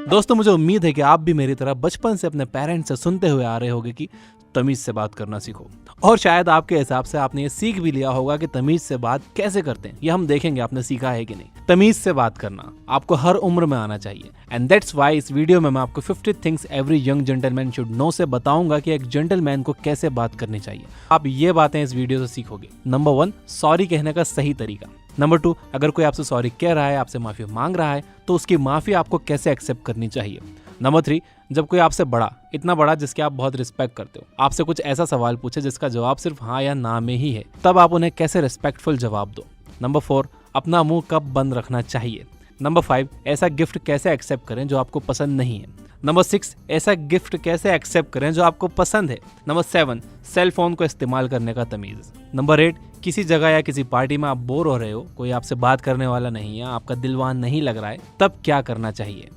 दोस्तों मुझे उम्मीद है कि आप भी मेरी तरह बचपन से अपने पेरेंट्स से सुनते हुए आ रहे होंगे कि तमीज से बात करना सीखो, और शायद आपके हिसाब से आपने ये सीख भी लिया होगा कि तमीज से बात कैसे करते हैं। ये हम देखेंगे आपने सीखा है कि नहीं। तमीज से बात करना आपको हर उम्र में आना चाहिए, एंड दैट्स व्हाई इस वीडियो में मैं आपको 50 things every young gentleman should know से बताऊंगा कि एक जेंटलमैन को कैसे बात करनी चाहिए। आप ये बातें इस वीडियो से सीखोगे। नंबर 1, सॉरी कहने का सही तरीका। नंबर 2, अगर कोई आपसे सॉरी कह रहा है, आपसे माफी मांग रहा है, तो उसकी माफी आपको कैसे एक्सेप्ट करनी चाहिए। नंबर 3, जब कोई आपसे बड़ा, इतना बड़ा जिसके आप बहुत रिस्पेक्ट करते हो, आपसे कुछ ऐसा सवाल पूछे जिसका जवाब सिर्फ हाँ या ना में ही है, तब आप उन्हें कैसे रिस्पेक्टफुल जवाब दो। नंबर 4, अपना मुंह कब बंद रखना चाहिए। नंबर 5, ऐसा गिफ्ट कैसे एक्सेप्ट करें जो आपको पसंद नहीं है। नंबर 6, ऐसा गिफ्ट कैसे एक्सेप्ट करें जो आपको पसंद है। नंबर 7, सेल फोन को इस्तेमाल करने का तमीज। नंबर 8, किसी जगह या किसी पार्टी में आप बोर हो रहे हो, कोई आपसे बात करने वाला नहीं है, आपका दिलवान नहीं लग रहा है, तब क्या करना चाहिए।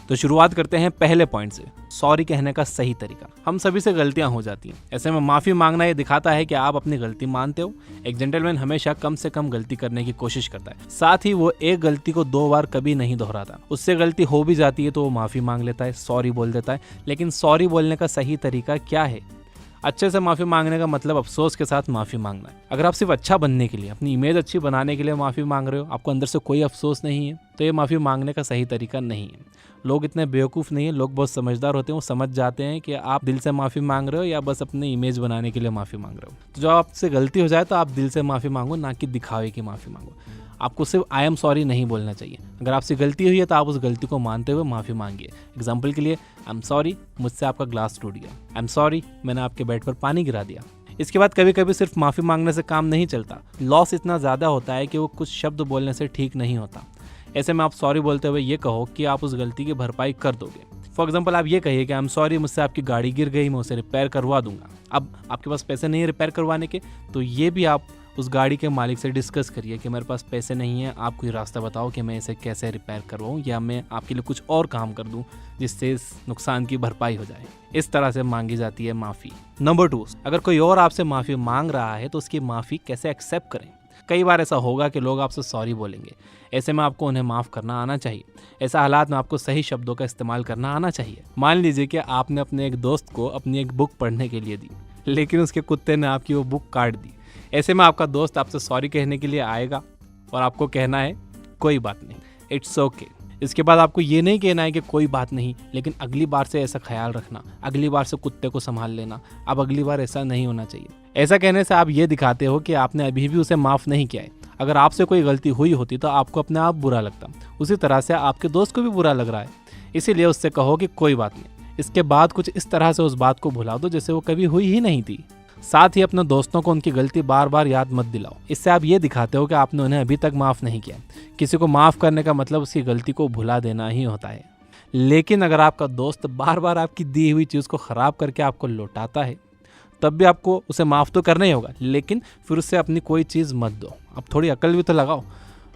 तो शुरुआत करते हैं पहले पॉइंट से, सॉरी कहने का सही तरीका। हम सभी से गलतियां हो जाती हैं, ऐसे में माफी मांगना ये दिखाता है कि आप अपनी गलती मानते हो। एक जेंटलमैन हमेशा कम से कम गलती करने की कोशिश करता है, साथ ही वो एक गलती को 2 बार कभी नहीं दोहराता। उससे गलती हो भी जाती है तो वो माफी मांग लेता है, सॉरी बोल देता है। लेकिन सॉरी बोलने का सही तरीका क्या है? अच्छे से माफी मांगने का मतलब अफसोस के साथ माफी मांगना है। अगर आप सिर्फ अच्छा बनने के लिए, अपनी इमेज अच्छी बनाने के लिए माफी मांग रहे हो, आपको अंदर से कोई अफसोस नहीं है, तो ये माफी मांगने का सही तरीका नहीं है। लोग इतने बेवकूफ़ नहीं है, लोग बहुत समझदार होते हैं, वो समझ जाते हैं कि आप दिल से माफ़ी मांग रहे हो या बस अपनी इमेज बनाने के लिए माफ़ी मांग रहे हो। तो जब आपसे गलती हो जाए तो आप दिल से माफ़ी मांगो, ना कि दिखावे की माफ़ी मांगो। आपको सिर्फ आई एम सॉरी नहीं बोलना चाहिए। अगर आपसे गलती हुई है तो आप उस गलती को मानते हुए माफ़ी मांगिए। एग्जाम्पल के लिए, आई एम सॉरी, मुझसे आपका ग्लास टूट गया। आई एम सॉरी, मैंने आपके बेड पर पानी गिरा दिया। इसके बाद कभी कभी सिर्फ माफ़ी मांगने से काम नहीं चलता। लॉस इतना ज़्यादा होता है कि वो कुछ शब्द बोलने से ठीक नहीं होता। ऐसे में आप सॉरी बोलते हुए ये कहो कि आप उस गलती की भरपाई कर दोगे। फॉर एग्जाम्पल, आप ये कहिए कि आई एम सॉरी, मुझसे आपकी गाड़ी गिर गई, मैं उसे रिपेयर करवा दूंगा। अब आपके पास पैसे नहीं है रिपेयर करवाने के, तो ये भी आप उस गाड़ी के मालिक से डिस्कस करिए कि मेरे पास पैसे नहीं है, आप कोई रास्ता बताओ कि मैं इसे कैसे रिपेयर करवाऊँ, या मैं आपके लिए कुछ और काम कर दूँ जिससे इस नुकसान की भरपाई हो जाए। इस तरह से मांगी जाती है माफ़ी। नंबर 2, अगर कोई और आपसे माफ़ी मांग रहा है तो उसकी माफ़ी कैसे एक्सेप्ट करें। कई बार ऐसा होगा कि लोग आपसे सॉरी बोलेंगे, ऐसे में आपको उन्हें माफ़ करना आना चाहिए। ऐसा हालात में आपको सही शब्दों का इस्तेमाल करना आना चाहिए। मान लीजिए कि आपने अपने एक दोस्त को अपनी एक बुक पढ़ने के लिए दी, लेकिन उसके कुत्ते ने आपकी वो बुक काट दी। ऐसे में आपका दोस्त आपसे सॉरी कहने के लिए आएगा और आपको कहना है कोई बात नहीं, इट्स ओके। इसके बाद आपको ये नहीं कहना है कि कोई बात नहीं, लेकिन अगली बार से ऐसा ख्याल रखना, अगली बार से कुत्ते को संभाल लेना, अब अगली बार ऐसा नहीं होना चाहिए। ऐसा कहने से आप ये दिखाते हो कि आपने अभी भी उसे माफ़ नहीं किया है। अगर आपसे कोई गलती हुई होती तो आपको अपने आप बुरा लगता, उसी तरह से आपके दोस्त को भी बुरा लग रहा है, इसीलिए उससे कहो कि कोई बात नहीं। इसके बाद कुछ इस तरह से उस बात को भुला दो जैसे वो कभी हुई ही नहीं थी। साथ ही अपने दोस्तों को उनकी गलती बार बार याद मत दिलाओ। इससे आप ये दिखाते हो कि आपने उन्हें अभी तक माफ़ नहीं किया। किसी को माफ़ करने का मतलब उसकी गलती को भुला देना ही होता है। लेकिन अगर आपका दोस्त बार बार आपकी दी हुई चीज़ को ख़राब करके आपको लौटाता है, तब भी आपको उसे माफ़ तो करना ही होगा, लेकिन फिर उससे अपनी कोई चीज़ मत दो। अब थोड़ी अकल भी तो लगाओ।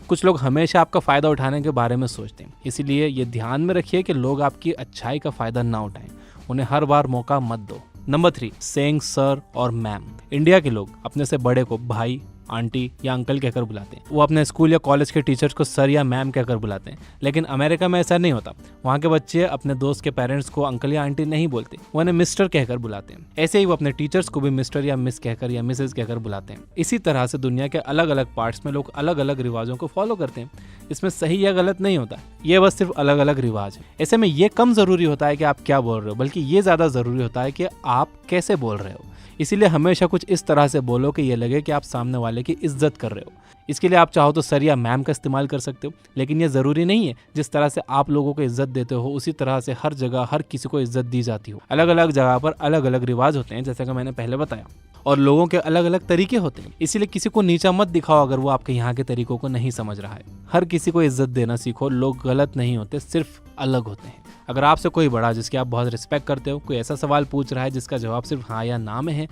कुछ लोग हमेशा आपका फ़ायदा उठाने के बारे में सोचते हैं, इसीलिए ये ध्यान में रखिए कि लोग आपकी अच्छाई का फ़ायदा ना उठाएं। उन्हें हर बार मौका मत दो। नंबर 3, सेइंग सर और मैम। इंडिया के लोग अपने से बड़े को भाई, आंटी या अंकल कहकर बुलाते हैं। वो अपने स्कूल या कॉलेज के टीचर्स को सर या मैम कहकर बुलाते हैं। लेकिन अमेरिका में ऐसा नहीं होता। वहाँ के बच्चे अपने दोस्त के पेरेंट्स को अंकल या आंटी नहीं बोलते, वो उन्हें मिस्टर कहकर बुलाते हैं। ऐसे ही वो अपने टीचर्स को भी मिस्टर या मिस कहकर या मिसेज कहकर बुलाते हैं। इसी तरह से दुनिया के अलग अलग पार्ट्स में लोग अलग अलग रिवाजों को फॉलो करते हैं। इसमें सही या गलत नहीं होता, ये बस सिर्फ अलग अलग रिवाज है। ऐसे में ये कम ज़रूरी होता है कि आप क्या बोल रहे हो, बल्कि ये ज़्यादा ज़रूरी होता है कि आप कैसे बोल रहे हो। इसीलिए हमेशा कुछ इस तरह से बोलो कि ये लगे कि आप सामने वाले की इज्जत कर रहे हो। इसके लिए आप चाहो तो सर या मैम का इस्तेमाल कर सकते हो, लेकिन ये ज़रूरी नहीं है। जिस तरह से आप लोगों को इज्जत देते हो, उसी तरह से हर जगह हर किसी को इज्जत दी जाती हो। अलग अलग जगह पर अलग अलग रिवाज होते हैं, जैसे कि मैंने पहले बताया, और लोगों के अलग अलग तरीके होते हैं। इसीलिए किसी को नीचा मत दिखाओ अगर वो आपके यहाँ के तरीकों को नहीं समझ रहा है। हर किसी को इज्जत देना सीखो। लोग गलत नहीं होते, सिर्फ अलग होते हैं। अगर आपसे कोई बड़ा जिसकी आप बहुत रिस्पेक्ट करते हो कोई ऐसा सवाल पूछ रहा है जिसका जवाब सिर्फ हाँ या ना में है,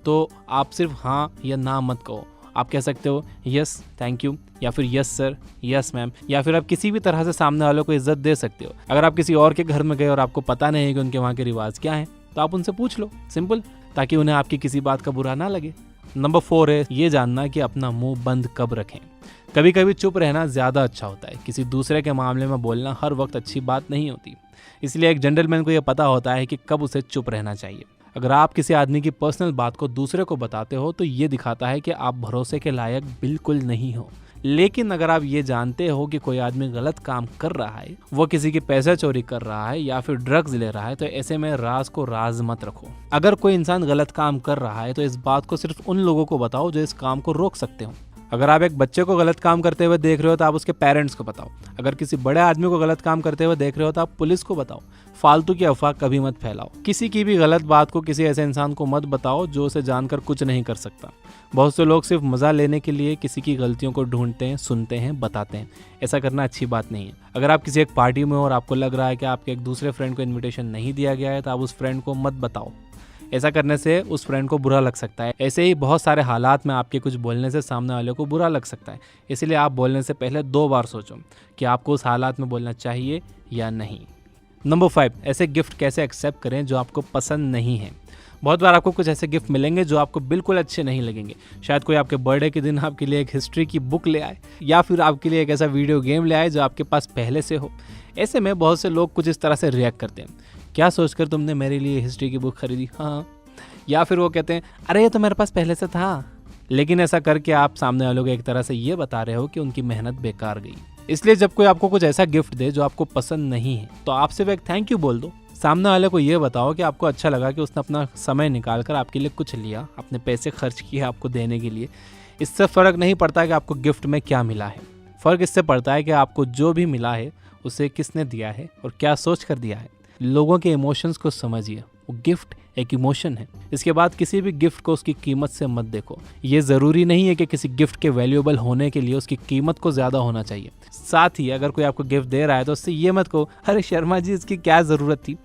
तो आप सिर्फ हाँ या ना मत कहो। आप कह सकते हो यस थैंक यू, या फिर यस सर, यस मैम, या फिर आप किसी भी तरह से सामने वालों को इज्जत दे सकते हो। अगर आप किसी और के घर में गए और आपको पता नहीं है कि उनके वहाँ के रिवाज क्या हैं, तो आप उनसे पूछ लो, सिंपल, ताकि उन्हें आपकी किसी बात का बुरा ना लगे। नंबर 4 है ये जानना कि अपना मुंह बंद कब रखें। कभी कभी चुप रहना ज़्यादा अच्छा होता है। किसी दूसरे के मामले में बोलना हर वक्त अच्छी बात नहीं होती। इसलिए एक जेंटलमैन को यह पता होता है कि कब उसे चुप रहना चाहिए। अगर आप किसी आदमी की पर्सनल बात को दूसरे को बताते हो तो ये दिखाता है कि आप भरोसे के लायक बिल्कुल नहीं हो। लेकिन अगर आप ये जानते हो कि कोई आदमी गलत काम कर रहा है, वो किसी के पैसे चोरी कर रहा है या फिर ड्रग्स ले रहा है, तो ऐसे में राज को राज मत रखो। अगर कोई इंसान गलत काम कर रहा है तो इस बात को सिर्फ उन लोगों को बताओ जो इस काम को रोक सकते हो। अगर आप एक बच्चे को गलत काम करते हुए देख रहे हो तो आप उसके पेरेंट्स को बताओ। अगर किसी बड़े आदमी को गलत काम करते हुए देख रहे हो तो आप पुलिस को बताओ। फालतू की अफवाह कभी मत फैलाओ। किसी की भी गलत बात को किसी ऐसे इंसान को मत बताओ जो उसे जानकर कुछ नहीं कर सकता। बहुत से लोग सिर्फ मजा लेने के लिए किसी की गलतियों को ढूंढते हैं, सुनते हैं, बताते हैं। ऐसा करना अच्छी बात नहीं है। अगर आप किसी एक पार्टी में हो और आपको लग रहा है कि आपके एक दूसरे फ्रेंड को इन्विटेशन नहीं दिया गया है तो आप उस फ्रेंड को मत बताओ। ऐसा करने से उस फ्रेंड को बुरा लग सकता है। ऐसे ही बहुत सारे हालात में आपके कुछ बोलने से सामने वाले को बुरा लग सकता है। इसलिए आप बोलने से पहले 2 बार सोचो कि आपको उस हालात में बोलना चाहिए या नहीं। नंबर 5, ऐसे गिफ्ट कैसे एक्सेप्ट करें जो आपको पसंद नहीं है। बहुत बार आपको कुछ ऐसे गिफ्ट मिलेंगे जो आपको बिल्कुल अच्छे नहीं लगेंगे। शायद कोई आपके बर्थडे के दिन आपके लिए एक हिस्ट्री की बुक ले आए या फिर आपके लिए एक ऐसा वीडियो गेम ले आए जो आपके पास पहले से हो। ऐसे में बहुत से लोग कुछ इस तरह से रिएक्ट करते हैं, क्या सोचकर तुमने मेरे लिए हिस्ट्री की बुक खरीदी? हाँ। या फिर वो कहते हैं, अरे ये तो मेरे पास पहले से था। लेकिन ऐसा करके आप सामने वालों को एक तरह से ये बता रहे हो कि उनकी मेहनत बेकार गई। इसलिए जब कोई आपको कुछ ऐसा गिफ्ट दे जो आपको पसंद नहीं है तो आप सिर्फ एक थैंक यू बोल दो। सामने वाले को ये बताओ कि आपको अच्छा लगा कि उसने अपना समय निकाल कर आपके लिए कुछ लिया, अपने पैसे खर्च किए आपको देने के लिए। इससे फ़र्क नहीं पड़ता कि आपको गिफ्ट में क्या मिला है। फ़र्क इससे पड़ता है कि आपको जो भी मिला है उसे किसने दिया है और क्या सोच कर दिया है। लोगों के इमोशंस को समझिए। वो गिफ्ट एक इमोशन है। इसके बाद किसी भी गिफ्ट को उसकी कीमत से मत देखो। ये ज़रूरी नहीं है कि किसी गिफ्ट के वैल्यूएबल होने के लिए उसकी कीमत को ज़्यादा होना चाहिए। साथ ही अगर कोई आपको गिफ्ट दे रहा है तो उससे ये मत कहो, अरे शर्मा जी इसकी क्या ज़रूरत थी,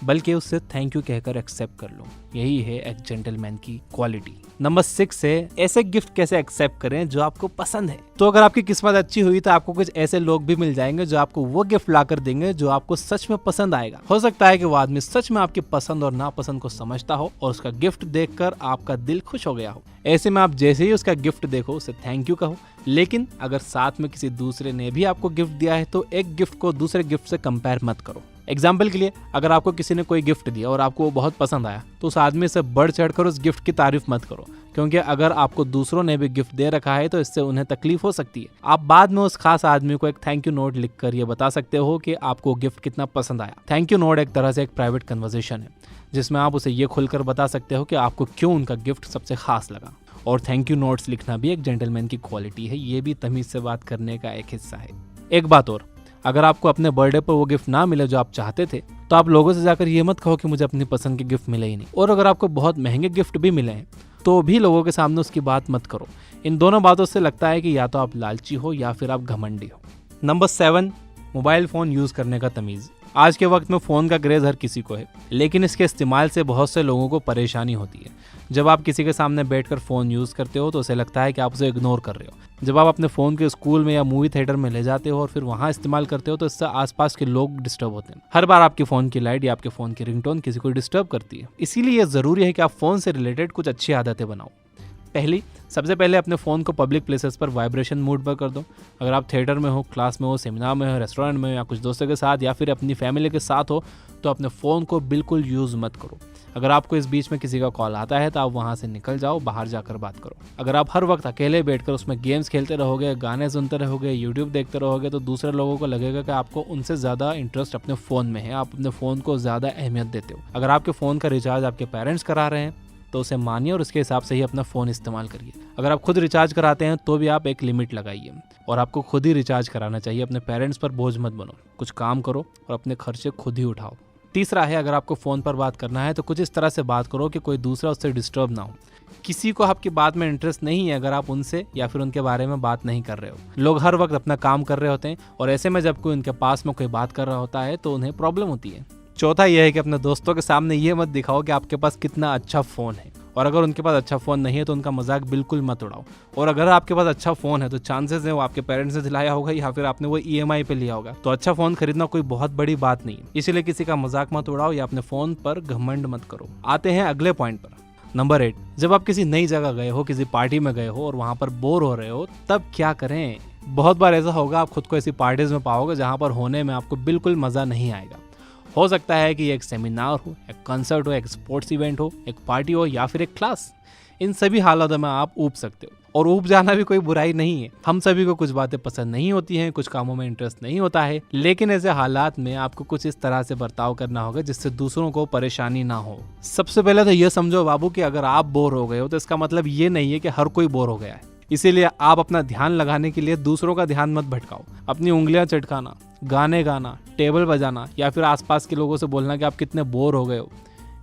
बल्कि उससे थैंक यू कहकर एक्सेप्ट कर लो। यही है एक जेंटलमैन की क्वालिटी। नंबर 6 है, ऐसे गिफ्ट कैसे एक्सेप्ट करें जो आपको पसंद है। तो अगर आपकी किस्मत अच्छी हुई तो आपको कुछ ऐसे लोग भी मिल जाएंगे जो आपको वो गिफ्ट ला कर देंगे जो आपको सच में पसंद आएगा। हो सकता है कि वो आदमी सच में आपकी पसंद और नापसंद को समझता हो और उसका गिफ्ट देखकर आपका दिल खुश हो गया हो। ऐसे में आप जैसे ही उसका गिफ्ट देखो उसे थैंक यू कहो। लेकिन अगर साथ में किसी दूसरे ने भी आपको गिफ्ट दिया है तो एक गिफ्ट को दूसरे गिफ्ट से कंपेयर मत करो। एग्जाम्पल के लिए, अगर आपको किसी ने कोई गिफ्ट दिया और आपको वो बहुत पसंद आया तो उस आदमी से बढ़ चढ़कर उस गिफ्ट की तारीफ मत करो, क्योंकि अगर आपको दूसरों ने भी गिफ्ट दे रखा है तो इससे उन्हें तकलीफ हो सकती है। आप बाद में उस खास आदमी को एक थैंक यू नोट लिखकर ये बता सकते हो कि आपको गिफ्ट कितना पसंद आया। थैंक यू नोट एक तरह से एक प्राइवेट कन्वर्सेशन है जिसमें आप उसे ये खुलकर बता सकते हो कि आपको क्यों उनका गिफ्ट सबसे खास लगा। और थैंक यू नोट्स लिखना भी एक जेंटलमैन की क्वालिटी है। ये भी तमीज से बात करने का एक हिस्सा है। एक बात और, अगर आपको अपने बर्थडे पर वो गिफ्ट ना मिले जो आप चाहते थे तो आप लोगों से जाकर ये मत कहो कि मुझे अपनी पसंद के गिफ्ट मिले ही नहीं। और अगर आपको बहुत महंगे गिफ्ट भी मिले हैं तो भी लोगों के सामने उसकी बात मत करो। इन दोनों बातों से लगता है कि या तो आप लालची हो या फिर आप घमंडी हो। नंबर 7, मोबाइल फ़ोन यूज़ करने का तमीज़। आज के वक्त में फ़ोन का क्रेज़ हर किसी को है, लेकिन इसके इस्तेमाल से बहुत से लोगों को परेशानी होती है। जब आप किसी के सामने बैठकर फ़ोन यूज़ करते हो तो उसे लगता है कि आप उसे इग्नोर कर रहे हो। जब आप अपने फ़ोन के स्कूल में या मूवी थिएटर में ले जाते हो और फिर वहाँ इस्तेमाल करते हो तो इससे आसपास के लोग डिस्टर्ब होते हैं। हर बार आपके फ़ोन की लाइट या आपके फ़ोन की रिंगटोन किसी को डिस्टर्ब करती है। इसीलिए यह ज़रूरी है कि आप फ़ोन से रिलेटेड कुछ अच्छी आदतें बनाओ। सबसे पहले अपने फ़ोन को पब्लिक प्लेसेस पर वाइब्रेशन मोड पर कर दो। अगर आप थिएटर में हो, क्लास में हो, सेमिनार में हो, रेस्टोरेंट में हो या कुछ दोस्तों के साथ या फिर अपनी फैमिली के साथ हो तो अपने फ़ोन को बिल्कुल यूज़ मत करो। अगर आपको इस बीच में किसी का कॉल आता है तो आप वहाँ से निकल जाओ, बाहर जाकर बात करो। अगर आप हर वक्त अकेले बैठकर उसमें गेम्स खेलते रहोगे, गाने सुनते रहोगे, यूट्यूब देखते रहोगे तो दूसरे लोगों को लगेगा कि आपको उनसे ज़्यादा इंटरेस्ट अपने फ़ोन में है, आप अपने फ़ोन को ज़्यादा अहमियत देते हो। अगर आपके फ़ोन का रिचार्ज आपके पेरेंट्स करा रहे हैं तो उसे मानिए और उसके हिसाब से ही अपना फ़ोन इस्तेमाल करिए। अगर आप खुद रिचार्ज कराते हैं तो भी आप एक लिमिट लगाइए और आपको खुद ही रिचार्ज कराना चाहिए। अपने पेरेंट्स पर बोझ मत बनो, कुछ काम करो और अपने खर्चे खुद ही उठाओ। तीसरा है, अगर आपको फ़ोन पर बात करना है तो कुछ इस तरह से बात करो कि कोई दूसरा उससे डिस्टर्ब ना हो। किसी को आपकी बात में इंटरेस्ट नहीं है अगर आप उनसे या फिर उनके बारे में बात नहीं कर रहे हो। लोग हर वक्त अपना काम कर रहे होते हैं और ऐसे में जब कोई उनके पास में कोई बात कर रहा होता है तो उन्हें प्रॉब्लम होती है। चौथा यह है कि अपने दोस्तों के सामने ये मत दिखाओ कि आपके पास कितना अच्छा फ़ोन है, और अगर उनके पास अच्छा फ़ोन नहीं है तो उनका मजाक बिल्कुल मत उड़ाओ। और अगर आपके पास अच्छा फ़ोन है तो चांसेस है वो आपके पेरेंट्स ने दिलाया होगा या फिर आपने वो EMI पे लिया होगा। तो अच्छा फ़ोन खरीदना कोई बहुत बड़ी बात नहीं है, इसलिए किसी का मजाक मत उड़ाओ या अपने फ़ोन पर घमंड मत करो। आते हैं अगले पॉइंट पर, नंबर 8। जब आप किसी नई जगह गए हो, किसी पार्टी में गए हो और वहाँ पर बोर हो रहे हो, तब क्या करें? बहुत बार ऐसा होगा, आप खुद को ऐसी पार्टीज में पाओगे जहाँ पर होने में आपको बिल्कुल मज़ा नहीं आएगा हो सकता है कि एक सेमिनार हो, एक कंसर्ट हो, एक स्पोर्ट्स इवेंट हो, एक पार्टी हो या फिर एक क्लास। इन सभी हालातों में आप ऊब सकते हो, और ऊब जाना भी कोई बुराई नहीं है। हम सभी को कुछ बातें पसंद नहीं होती हैं, कुछ कामों में इंटरेस्ट नहीं होता है, लेकिन ऐसे हालात में आपको कुछ इस तरह से बर्ताव करना होगा जिससे दूसरों को परेशानी ना हो। सबसे पहले तो ये समझो बाबू कि अगर आप बोर हो गए हो तो इसका मतलब ये नहीं है कि हर कोई बोर हो गया है। इसीलिए आप अपना ध्यान लगाने के लिए दूसरों का ध्यान मत भटकाओ। अपनी उंगलियां चटकाना, गाने गाना, टेबल बजाना या फिर आसपास के लोगों से बोलना कि आप कितने बोर हो गए हो,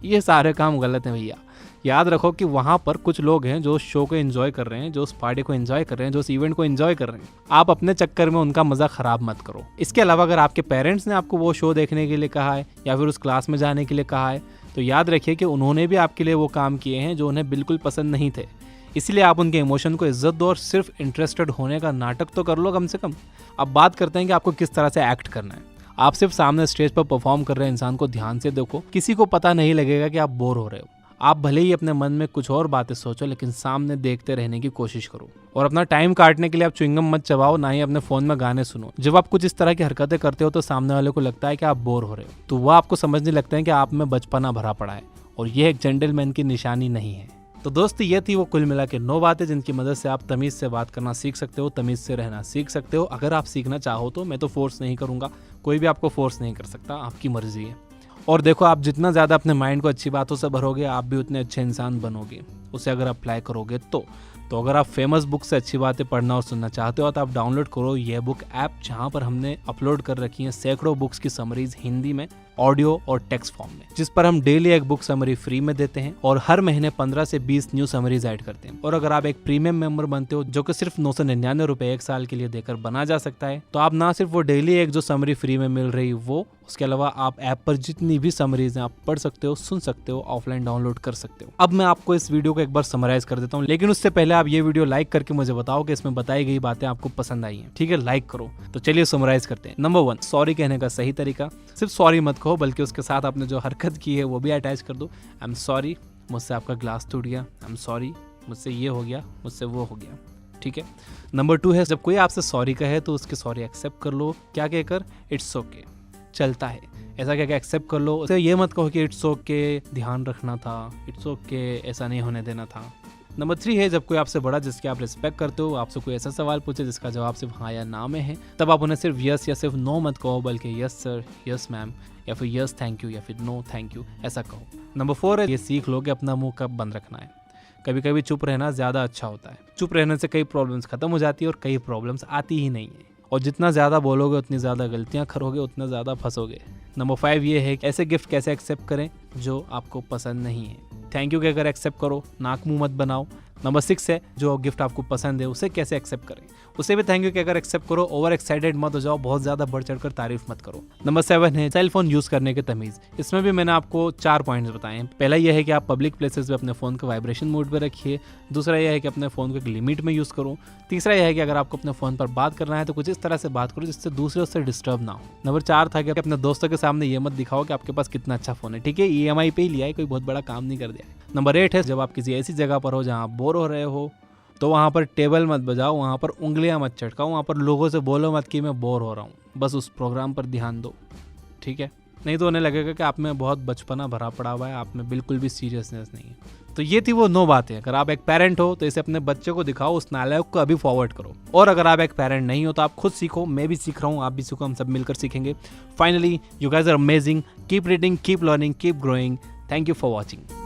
ये सारे काम गलत हैं भैया। याद रखो कि वहाँ पर कुछ लोग हैं जो शो को एंजॉय कर रहे हैं, जो उस पार्टी को एंजॉय कर रहे हैं, जो उस इवेंट को एंजॉय कर रहे हैं। आप अपने चक्कर में उनका मजा खराब मत करो। इसके अलावा अगर आपके पेरेंट्स ने आपको वो शो देखने के लिए कहा है या फिर उस क्लास में जाने के लिए कहा है, तो याद रखिए कि उन्होंने भी आपके लिए वो काम किए हैं जो उन्हें बिल्कुल पसंद नहीं थे। इसलिए आप उनके इमोशन को इज्जत दो और सिर्फ इंटरेस्टेड होने का नाटक तो कर लो कम से कम। अब बात करते हैं कि आपको किस तरह से एक्ट करना है। आप सिर्फ सामने स्टेज पर परफॉर्म कर रहे इंसान को ध्यान से देखो, किसी को पता नहीं लगेगा कि आप बोर हो रहे हो। आप भले ही अपने मन में कुछ और बातें सोचो, लेकिन सामने देखते रहने की कोशिश करो। और अपना टाइम काटने के लिए आप च्युइंगम मत चबाओ, ना ही अपने फोन में गाने सुनो। जब आप कुछ इस तरह की हरकतें करते हो तो सामने वाले को लगता है कि आप बोर हो रहे हो, तो वह आपको समझने लगता है कि आप में बचपना भरा पड़ा है, और यह एक जेंटलमैन की निशानी नहीं है। तो दोस्त, ये थी वो कुल मिला के 9 बातें जिनकी मदद से आप तमीज से बात करना सीख सकते हो, तमीज से रहना सीख सकते हो। अगर आप सीखना चाहो तो, मैं तो फोर्स नहीं करूंगा, कोई भी आपको फोर्स नहीं कर सकता, आपकी मर्जी है। और देखो, आप जितना ज़्यादा अपने माइंड को अच्छी बातों से भरोगे, आप भी उतने अच्छे इंसान बनोगे, उसे अगर अप्लाई करोगे तो अगर आप फेमस बुक से अच्छी बातें पढ़ना और सुनना चाहते हो तो आप डाउनलोड करो ये बुक ऐप, जहाँ पर हमने अपलोड कर रखी है सैकड़ों बुक्स की समरीज हिंदी में, ऑडियो और टेक्स्ट फॉर्म में, जिस पर हम डेली एक बुक समरी फ्री में देते हैं और हर महीने 15 से 20 न्यू समरीज ऐड करते हैं। और अगर आप एक प्रीमियम मेंबर बनते हो, जो कि सिर्फ 999 रुपए 1 साल के लिए देकर बना जा सकता है, तो आप ना सिर्फ वो डेली एक जो समरी फ्री में मिल रही वो, उसके अलावा आप ऐप पर जितनी भी समरीज हैं आप पढ़ सकते हो, सुन सकते हो, ऑफलाइन डाउनलोड कर सकते हो। अब मैं आपको इस वीडियो को एक बार समराइज कर देता हूँ, लेकिन उससे पहले आप ये वीडियो लाइक करके मुझे बताओ कि इसमें बताई गई बातें आपको पसंद आई हैं। ठीक है, लाइक करो। तो चलिए समराइज करते हैं। नंबर 1, सॉरी कहने का सही तरीका। सिर्फ सॉरी मत कहो, बल्कि उसके साथ आपने जो हरकत की है वो भी अटैच कर दो। आई एम सॉरी, मुझसे आपका ग्लास टूट गया। आई एम सॉरी, मुझसे ये हो गया, मुझसे वो हो गया। ठीक है। नंबर 2 है, जब कोई आपसे सॉरी कहे तो उसके सॉरी एक्सेप्ट कर लो। क्या कहकर? इट्स ओके, चलता है, ऐसा क्या एक्सेप्ट कर लो। उसे ये मत कहो कि इट्स ओके, ध्यान रखना था, इट्स ओके, ऐसा नहीं होने देना था। नंबर 3 है, जब कोई आपसे बड़ा जिसकी आप रिस्पेक्ट करते हो आपसे कोई ऐसा सवाल पूछे जिसका जवाब सिर्फ हाँ या ना में है, तब आप उन्हें सिर्फ यस या सिर्फ नो मत कहो, बल्कि यस सर, यस मैम, या फिर यस थैंक यू, या फिर नो थैंक यू, ऐसा कहो। नंबर 4 है, ये सीख लो कि अपना मुंह कब बंद रखना है। कभी कभी चुप रहना ज़्यादा अच्छा होता है। चुप रहने से कई प्रॉब्लम्स खत्म हो जाती है और कई प्रॉब्लम्स आती ही नहीं है। और जितना ज़्यादा बोलोगे उतनी ज़्यादा गलतियाँ करोगे, उतना ज़्यादा फंसोगे। नंबर 5 ये है, ऐसे गिफ्ट कैसे एक्सेप्ट करें जो आपको पसंद नहीं है। थैंक यू कहकर एक्सेप्ट करो, नाक मुंह मत बनाओ। नंबर 6 है, जो गिफ्ट आपको पसंद है उसे कैसे एक्सेप्ट करें, उसे भी थैंक यू कहकर एक्सेप्ट करो। ओवर एक्साइटेड मत हो जाओ, बहुत ज़्यादा बढ़ चढ़कर तारीफ मत करो। नंबर 7 है, सेल फोन यूज़ करने के तमीज़। इसमें भी मैंने आपको 4 पॉइंट्स बताए हैं। पहला यह है कि आप पब्लिक प्लेसेस पे अपने फ़ोन को वाइब्रेशन मोड पे रखिए। दूसरा यह है कि अपने फ़ोन को एक लिमिट में यूज़ करो। तीसरा यह है कि अगर आपको अपने फ़ोन पर बात करना है तो कुछ इस तरह से बात करो जिससे दूसरे उससे डिस्टर्ब ना हो। नंबर 4 था कि अपने दोस्तों के सामने ये मत दिखाओ कि आपके पास कितना अच्छा फ़ोन है। ठीक है, EMI पे ही लिया है, कोई बहुत बड़ा काम नहीं कर दिया है। नंबर 8 है, जब आप किसी ऐसी जगह पर हो जहाँ आप बोर हो रहे हो तो वहाँ पर टेबल मत बजाओ, वहाँ पर उंगलियाँ मत चटकाओ, वहाँ पर लोगों से बोलो मत कि मैं बोर हो रहा हूँ। बस उस प्रोग्राम पर ध्यान दो। ठीक है, नहीं तो उन्हें लगेगा कि आप में बहुत बचपना भरा पड़ा हुआ है, आप में बिल्कुल भी सीरियसनेस नहीं है। तो ये थी वो 9 बातें। अगर आप एक पेरेंट हो तो इसे अपने बच्चे को दिखाओ, उस नालायक को अभी फॉरवर्ड करो। और अगर आप एक पेरेंट नहीं हो तो आप खुद सीखो, मैं भी सीख रहा हूँ, आप भी सीखो, हम सब मिलकर सीखेंगे। Finally, you guys are amazing, keep reading, keep learning, keep growing. Thank you for watching.